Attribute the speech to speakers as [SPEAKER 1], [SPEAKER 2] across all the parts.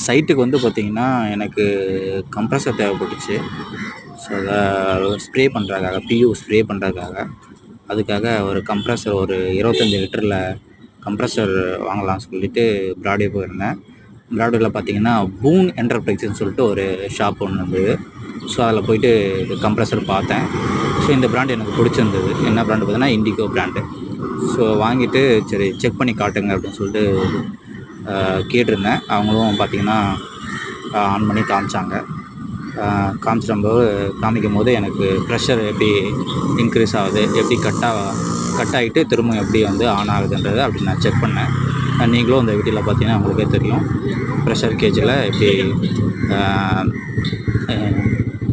[SPEAKER 1] சைட்டுக்கு வந்து பார்த்திங்கன்னா எனக்கு கம்ப்ரஸர் தேவைப்பட்டுச்சு. ஸோ அதை ஸ்ப்ரே பண்ணுறதுக்காக பியூ ஸ்ப்ரே பண்ணுறதுக்காக அதுக்காக ஒரு கம்ப்ரஸர் ஒரு 25 லிட்டரில் கம்ப்ரஸர் வாங்கலாம்னு சொல்லிட்டு பிராட்வே போயிருந்தேன். பிராட்வேயில் பார்த்திங்கன்னா பூன் என்டர்பிரைஸ்ன்னு சொல்லிட்டு ஒரு ஷாப் ஒன்று இருந்தது. ஸோ அதில் போயிட்டு கம்ப்ரஸர் பார்த்தேன். ஸோ இந்த பிராண்ட் எனக்கு பிடிச்சிருந்தது. என்ன பிராண்டு பார்த்தீங்கன்னா இண்டிகோ பிராண்டு. ஸோ வாங்கிட்டு சரி செக் பண்ணி காட்டுங்க அப்படின்னு சொல்லிட்டு கேட்டிருந்தேன். அவங்களும் பார்த்திங்கன்னா ஆன் பண்ணி காமிச்சாங்க. காமிக்கும் போது எனக்கு ப்ரெஷர் எப்படி இன்க்ரீஸ் ஆகுது, எப்படி கட் ஆகிட்டு திரும்ப எப்படி வந்து ஆன் ஆகுதுன்றது அப்படி நான் செக் பண்ணேன். நீங்களும் இந்த வீடியோவில் பார்த்தீங்கன்னா உங்களுக்கே தெரியும் ப்ரெஷர் கேஜில் எப்படி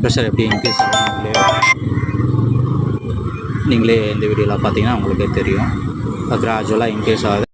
[SPEAKER 1] ப்ரெஷர் எப்படி இன்க்ரீஸ் ஆகும் நீங்களே இந்த வீடியோவில் பார்த்தீங்கன்னா உங்களுக்கே தெரியும். கிராஜுவலாக இன்க்ரீஸ் ஆகுது.